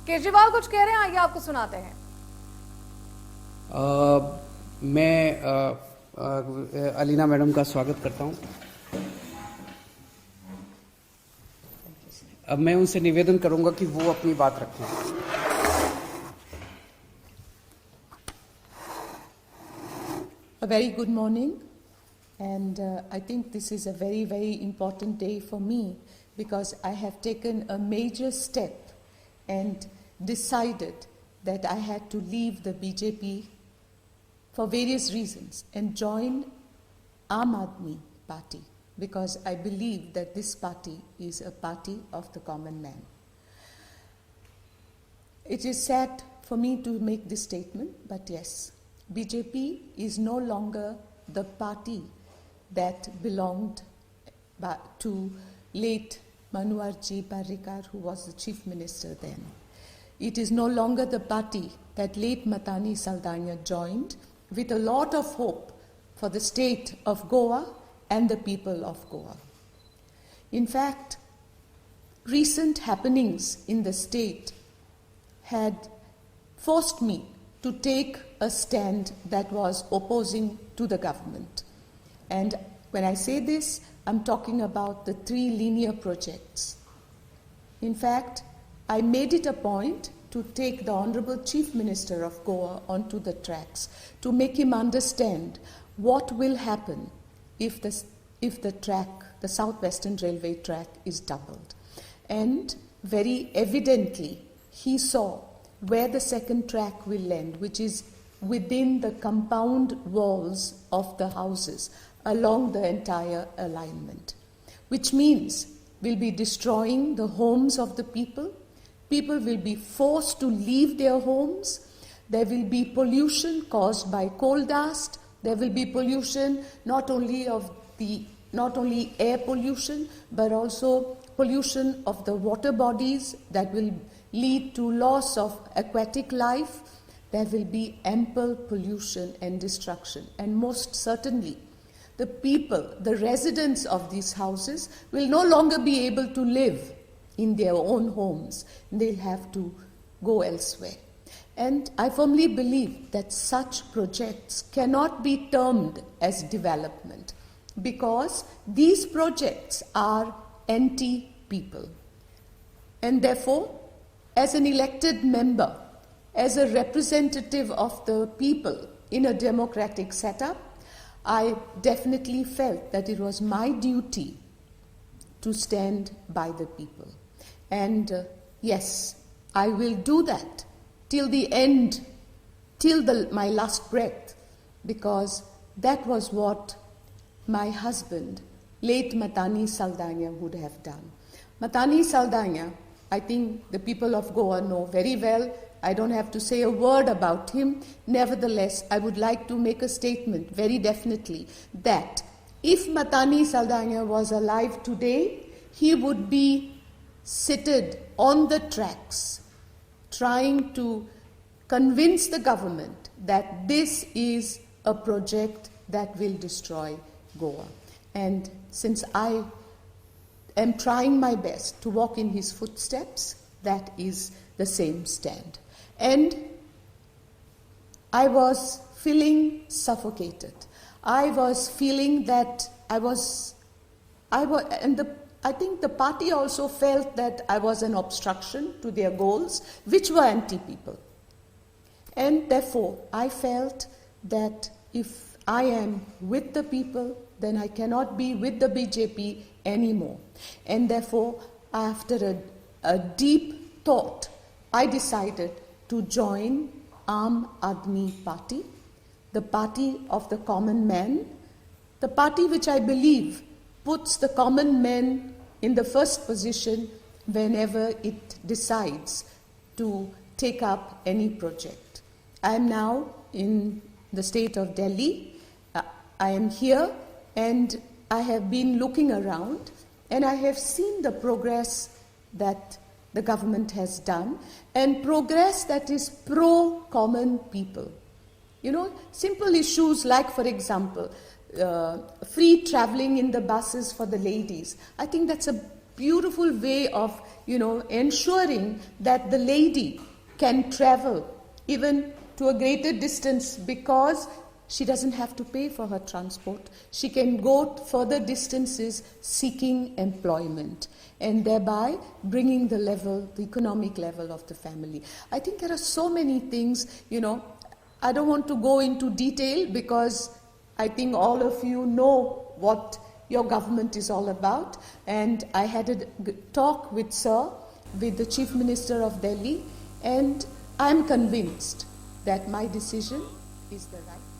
केजरीवाल कुछ कह रहे हैं, आइए आपको सुनाते हैं। मैं अलीना मैडम का स्वागत करता हूं। अब मैं उनसे निवेदन करूंगा कि वो अपनी बात रखें। A very good morning, and I think this is a very, very important day for me because I have taken a major step and decided that I had to leave the BJP for various reasons and join Aam Aadmi Party because I believe that this party is a party of the common man. It is sad for me to make this statement, but yes, BJP is no longer the party that belonged to late Manoharji Parrikar, who was the chief minister then. It is no longer the party that late Matani Saldana joined with a lot of hope for the state of Goa and the people of Goa. In fact, recent happenings in the state had forced me to take a stand that was opposing to the government. And when I say this, I'm talking about the 3 linear projects. In fact, I made it a point to take the Honorable Chief Minister of Goa onto the tracks to make him understand what will happen if the track, the Southwestern Railway track, is doubled. And very evidently, he saw where the second track will end, which is within the compound walls of the houses along the entire alignment, which means we'll be destroying the homes of the people. People will be forced to leave their homes. There will be pollution caused by coal dust. There will be pollution not only air pollution, but also pollution of the water bodies that will lead to loss of aquatic life. There will be ample pollution and destruction. And most certainly, the people, the residents of these houses will no longer be able to live in their own homes. They'll have to go elsewhere. And I firmly believe that such projects cannot be termed as development because these projects are anti-people. And therefore, as an elected member, as a representative of the people in a democratic setup, I definitely felt that it was my duty to stand by the people. And yes, I will do that till the end, till my last breath, because that was what my husband, late Matani Saldana, would have done. Matani Saldana, I think the people of Goa know very well. I don't have to say a word about him. Nevertheless, I would like to make a statement very definitely that if Matani Saldana was alive today, he would be seated on the tracks trying to convince the government that this is a project that will destroy Goa. And since I am trying my best to walk in his footsteps, that is the same stand. And I was feeling suffocated. I was feeling that I think the party also felt that I was an obstruction to their goals, which were anti-people. And therefore, I felt that if I am with the people, then I cannot be with the BJP anymore. And therefore, after a deep thought, I decided to join Aam Aadmi Party, the party of the common man, the party which I believe puts the common man in the first position whenever it decides to take up any project. I am now in the state of Delhi. I am here and I have been looking around and I have seen the progress that the government has done and progress that is pro-common people. You know, simple issues like, for example, free traveling in the buses for the ladies. I think that's a beautiful way of, ensuring that the lady can travel even to a greater distance because she doesn't have to pay for her transport. She can go further distances seeking employment and thereby bringing the economic level of the family. I think there are so many things, I don't want to go into detail because I think all of you know what your government is all about. And I had a talk with the Chief Minister of Delhi, and I'm convinced that my decision is the right